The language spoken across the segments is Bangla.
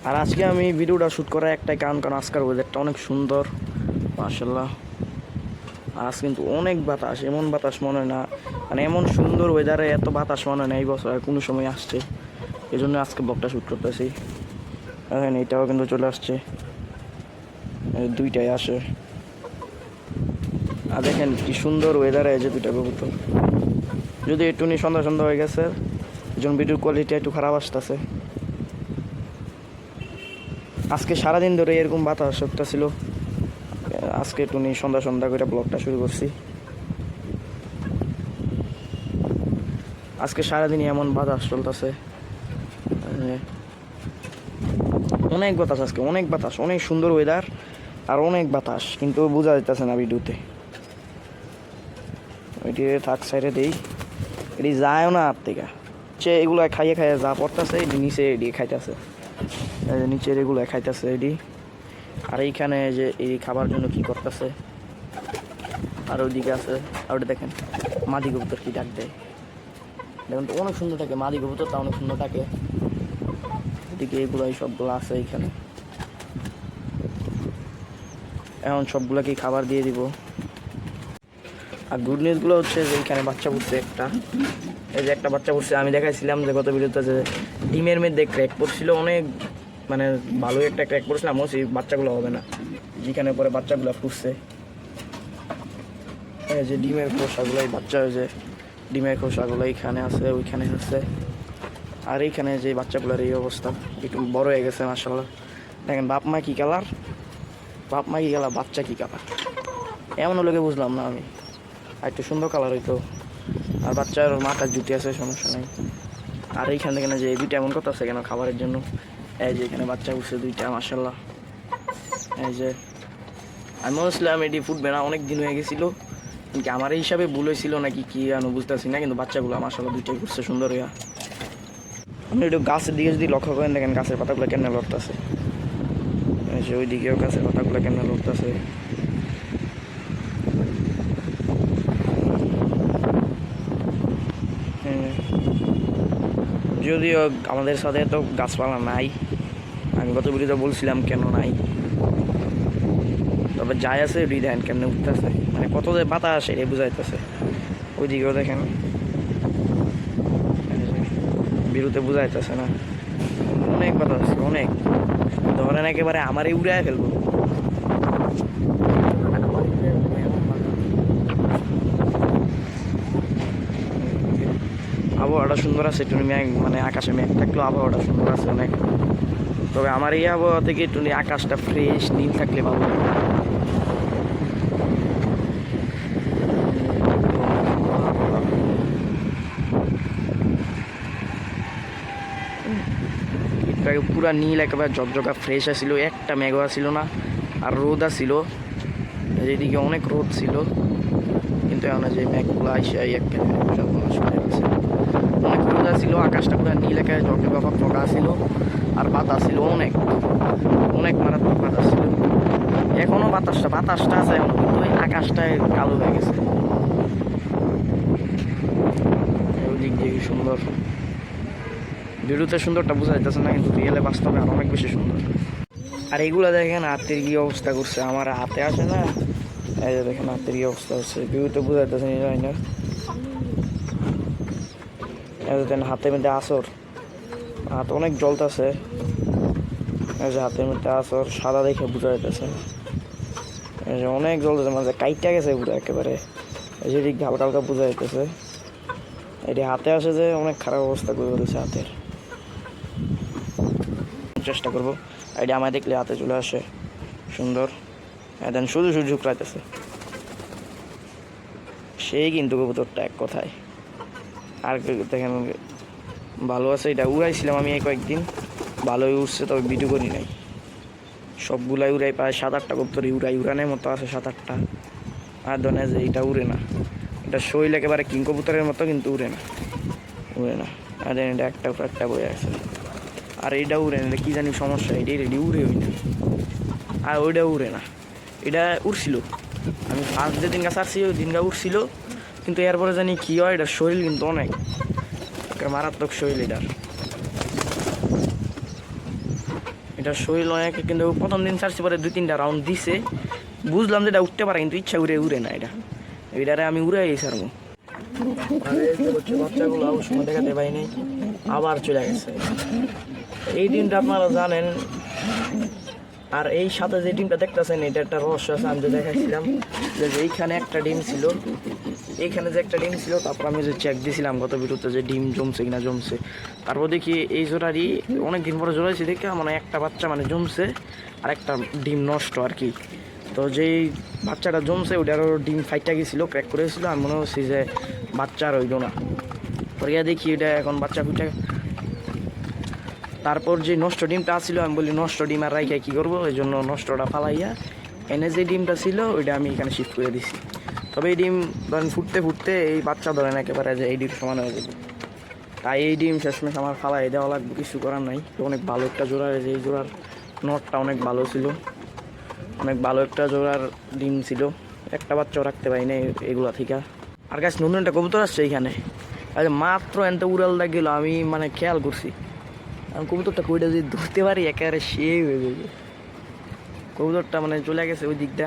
আর আজকে আমি ভিডিওটা শ্যুট করার একটাই কারণ আজকের ওয়েদারটা অনেক সুন্দর মাশাআল্লাহ। আজ কিন্তু অনেক বাতাস, এমন বাতাস মনে হয় না, মানে এমন সুন্দর ওয়েদারে এত বাতাস মনে হয় না এই বছর কোনো সময় আসছে। এই জন্য আজকে ব্লগটা শ্যুট করতেছি। দেখেন এটাও কিন্তু চলে আসছে, দুইটাই আসে। আর দেখেন কি সুন্দর ওয়েদারে এই যে দুইটা কবুতর, যদি একটু সন্ধ্যা সন্ধ্যা হয়ে গেছে এই জন্য ভিডিওর কোয়ালিটি একটু খারাপ আসতেছে। আজকে সারাদিন ধরে এরকম বাতাস ছিল, আজকে একটু সন্ধ্যা সন্ধ্যা করে ব্লগটা শুরু করছি। আজকে সারাদিনই এমন বাতাস চলতেছে, অনেক বাতাস, আজকে অনেক বাতাস, অনেক সুন্দর ওয়েদার আর অনেক বাতাস, কিন্তু বোঝা যাইতেছে না ভিডিওতে। ওইটি থাক সাইডে দিই, এটি যায়ও না হাত থেকে, সে এগুলো খাইয়ে খাইয়ে যা পড়তেছে এটি নিচে এদিকে খাইতেছে, নিচের এগুলো খাইতেছে এটি। আর এইখানে যে এই খাবার জন্য কি করতেছে, আর ওইদিকে আছে। আর ওটা দেখেন মাদি কবুতর কি ডাক দেয়, দেখুন তো অনেক সুন্দর থাকে মাদি কবুতরটা, অনেক সুন্দর থাকে। এদিকে এগুলো সবগুলো আছে এইখানে, এখন সবগুলোকে খাবার দিয়ে দিব। আর গুড নিউজগুলো হচ্ছে যে এইখানে বাচ্চা পড়ছে একটা, এই যে একটা বাচ্চা পড়ছে। আমি দেখাইছিলাম যে গত ভিডিওতে যে ডিমের মধ্যে ক্র্যাক পড়ছিল, অনেক মানে ভালোই একটা ক্র্যাক পড়ছিলাম, সেই বাচ্চাগুলো হবে না, যেখানে পরে বাচ্চাগুলো ফুটছে। এই যে ডিমের খোসাগুলো, এই বাচ্চা যে ডিমের খোসাগুলো এইখানে আছে, ওইখানে আছে। আর এইখানে যে বাচ্চাগুলোর এই অবস্থা, একটু বড় হয়ে গেছে মাশাআল্লাহ। দেখেন বাপ মা কী কালার, বাপ মা কী কালার, বাচ্চা কী কালার, এমন লোকে বুঝলাম না আমি। আর একটু সুন্দর কালার হইতো। আর বাচ্চার মাথার জুটি আছে, সমস্যা নেই। আর এইখান থেকে যে দুইটা এমন কথা আছে কেন খাবারের জন্য, এই যে এখানে বাচ্চা উঠছে দুইটা মাশাআল্লাহ। এই যে আমি বলছিলাম এটি ফুটবে না, অনেক দিন হয়ে গেছিলো, কিন্তু আমার এই হিসাবে ভুল হয়েছিল নাকি কি আমি বুঝতেছি না, কিন্তু বাচ্চাগুলো মাশাআল্লাহ দুইটাই উঠছে সুন্দর হইয়া। আপনি একটু গাছের দিকে যদি লক্ষ্য করেন, দেখেন গাছের পাতাগুলো কেমন লড়তেছে, ওই দিকেও গাছের পাতাগুলো কেমন লড়তেছে। যদিও আমাদের সাথে তো গাছপালা নাই, আমি গত ভিডিওতে বলছিলাম কেন নাই, তবে যাই আছে ওই দেখেন কেমনে উঠতেছে, মানে কত যে বাতাস এটা বুঝাইতেছে। ওই দিকেও দেখেন বিরুতে বুঝাইতেছে না, অনেক বাতাস, অনেক। ধরেন একেবারে আমারই উড়ায় ফেলবো। আবহাওয়াটা সুন্দর আছে, একটু মানে আকাশে মেঘ থাকলেও আবহাওয়াটা সুন্দর আছে অনেক। তবে আমার এই আবহাওয়া থেকে একটু আকাশটা ফ্রেশ নীল থাকলে ভালো লাগে। পুরা নীল একেবারে ঝকঝকা ফ্রেশ আসছিল, একটা মেঘও আসছিল না। আর রোদ আসছিল, এদিকে অনেক রোদ ছিল, কিন্তু এখন যে মেঘগুলো আইসে অনেক রোদ আসছিল, আকাশটা পুরো নীল একেবারে ঝকঝকা ফকফকা আসছিল। আর বাতাস ছিল অনেক, অনেক মারাত্মক বাতাস ছিল। এখনো বাতাসটা আছে এখন, কিন্তু ওই আকাশটায় কালো হয়ে গেছে। ওই দিক দিয়ে কি সুন্দর, ভিডিওতে সুন্দরটা বোঝা যাইতেছে না, কিন্তু রিয়েলে বাস্তবে আর অনেক বেশি সুন্দর। আর এইগুলো দেখেন হাতের কি অবস্থা করছে, আমার হাতে আসে না, এই যে দেখেন হাতের কি অবস্থা হচ্ছে, ভিডিওতে বোঝা যাইতেছে না। দেখেন হাতের মধ্যে আসর, হাত অনেক জ্বলতেছে, এই যে হাতের মধ্যে আসর সাদা দেখে বোঝা যাইতেছে, এই যে অনেক জ্বলতেছে, মানে কাইটা গেছে পুরো একেবারে, এই যে দিক হালকা হালকা বোঝা যাইতেছে। এটি হাতে আসে যে অনেক খারাপ অবস্থা করে ফেলছে হাতের। চেষ্টা করবো, এটি আমায় দেখলে হাতে চলে আসে সুন্দর, দেন শুধু শুধু ঝুঁকড়াইতেছে সেই, কিন্তু কবুতরটা এক কথায়। আর দেখেন ভালো আছে, এটা উড়াইছিলাম আমি এই কয়েকদিন, ভালোই উঠছে, তবে ভিডিও করি নাই। সবগুলাই উড়াই, প্রায় 7-8টা কবুতরই উড়ানের মতো আছে, 7-8টা। আর ধরেন যে এটা উড়ে না, এটা শৈল একেবারে কিং কবুতরের মতো, কিন্তু উড়ে না। আর এটা একটা বয়ে আছে। আর এইটা উড়ে না, কি জানি সমস্যা, এটাই রেডি উড়ে ওই না, আর ওইটা উড়ে না। এটা উড়ছিল, আমি ফার্স্ট যে দিনটা ছাড়ছি ওই দিনটা উঠছিল, কিন্তু এরপরে জানি কী হয়, এটার শরীর কিন্তু অনেক মারাত্মক শরীর। এটা এটা শরীর অনেক, কিন্তু প্রথম দিন ছাড়ছি পরে 2-3টা রাউন্ড দিছে, বুঝলাম যে এটা উঠতে পারে, কিন্তু ইচ্ছা করে উড়ে না। এটারে আমি উড়ে গেছি আর বাচ্চাগুলো সময় দেখাতে পারিনি, আবার চলে গেছে। এই ডিমটা আপনারা জানেন। আর এই সাথে যে ডিমটা দেখতেছেন, এটা একটা রহস্য আছে। আমি যে দেখাইছিলাম যে এইখানে একটা ডিম ছিল, এইখানে যে একটা ডিম ছিল, তারপর আমি যে চেক দিয়েছিলাম গত ভিডিওতে যে ডিম জমছে কিনা জমছে। তারপর দেখি এই জোড়ারই অনেকদিন পরে জোড়াইছি দেখে মানে একটা বাচ্চা মানে জমছে আর একটা ডিম নষ্ট আর কি। তো যেই বাচ্চাটা জমছে ওটারও ডিম ফাইটটা গেছিলো, ক্র্যাক করেছিল। আমি মনে হচ্ছি যে বাচ্চার হইল না, পরে দেখি এটা এখন বাচ্চা ফুটে। তারপর যে নষ্ট ডিমটা ছিল, আমি বলি নষ্ট ডিম আর রাইখা কী করবো, ওই জন্য নষ্টটা ফালাইয়া এনে যে ডিমটা ছিল ওইটা আমি এখানে শিফট করে দিছি। তবে এই ডিম ধরেন ফুটতে ফুটতে এই বাচ্চা ধরেন একেবারে যে এই ডিম সমান হয়ে যাবে, তাই এই ডিম শেষমেশ আমার ফালাই দেওয়া লাগবে, কিছু করার নাই। অনেক ভালো একটা জোড়ার, এই জোড়ার নটটা অনেক ভালো ছিল, অনেক ভালো একটা জোড়ার ডিম ছিল। একটা বাচ্চাও রাখতে পারি না এগুলা থেকে। আর গাছ নতুন একটা কবুতর আসছে এইখানে, মাত্র এনতে উড়াল দাগ গেল, আমি মানে খেয়াল করছি। আমি কবুতরটা কইটা যদি ধরতে পারি একেবারে সেই হয়ে যাবে। কবুতরটা মানে চলে গেছে ওই দিকটা,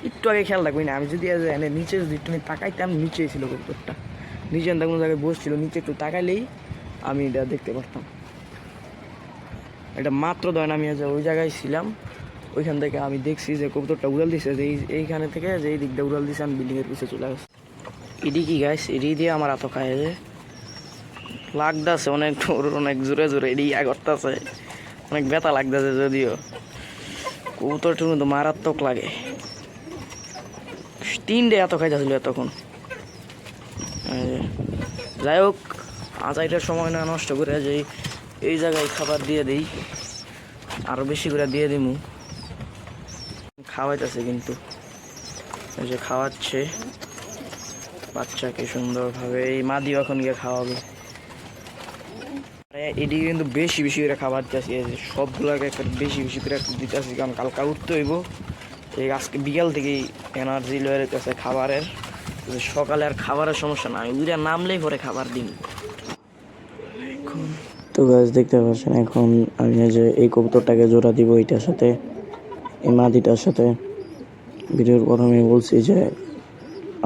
একটু আগে খেয়াল রাখবি না। আমি যদি নিচে যদি একটু তাকাইতাম, নিচেই ছিল কবুতরটা, নিচে কোনো জায়গায় বসছিল, নিচে একটু তাকাইলেই আমি এটা দেখতে পারতাম। এটা মাত্র ধরেন আমি ওই জায়গায় ছিলাম, ওইখান থেকে আমি দেখছি যে কবুতরটা উড়াল দিছে, যে এইখানে থেকে যে এই দিকটা উড়াল দিছে, আমি বিল্ডিংয়ের পিছিয়ে চলে গেছি। এডি কি গাছ, এডি দিয়ে আমার এত খায় যে লাগতেছে অনেক, অনেক জোরে জোরে এডি করতেছে, অনেক ব্যথা লাগতেছে। যদিও কবুতরটার মধ্যে মারাত্মক লাগে, 3 ডে এত খাইতেছিল তখন। যাই হোক, আজাইটার সময় না নষ্ট করে যে এই জায়গায় খাবার দিয়ে দিই, আরও বেশি করে দিয়ে দিমু। খাওয়াইতেছে কিন্তু, ওই যে খাওয়াচ্ছে বাচ্চাকে সুন্দরভাবে। এই মাদিও এখন গিয়ে খাওয়াবে। এদিকে কিন্তু বেশি বেশি করে খাবার দিতেছি, সবগুলোকে একটা বেশি বেশি করে দিতেছি, কারণ কালকা উঠতে হইব। এই আজকে বিকাল থেকেই এনার্জি লয়ে রেখেছে খাবারের, সকালে আর খাবারের সমস্যা না, উইরা নামলেই পরে খাবার দিন। তো গাছ দেখতে পাচ্ছেন, এখন আমি যে এই কবুতরটাকে জোড়া দিব এইটার সাথে, এই মাদিটার সাথে। ভিডিওর প্রথমে বলছি যে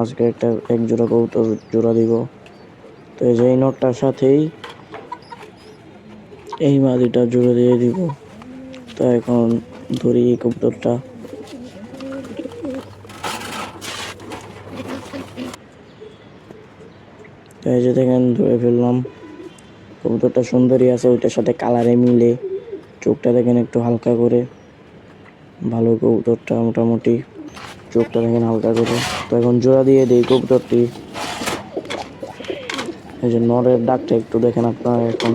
আজকে এক জোড়া কবুতর জোড়া দিব। তো এই যে এই নটটার সাথেই এই মাদিটা জোড়া দিয়ে দিব। তো এখন ধরি এই কবুতরটা, এই যে দেখেন ধরে ফেললাম। কবুতরটা সুন্দরী আছে, ওইটার সাথে কালারে মিলে। চোখটা দেখেন একটু হালকা করে, ভালো কবুতরটা মোটামুটি, চোখটা দেখেন হালকা করে। তো এখন জোড়া দিয়ে দিই কবুতরটি। এই যে নরের ডাকটা একটু দেখেন আপনারা এখন।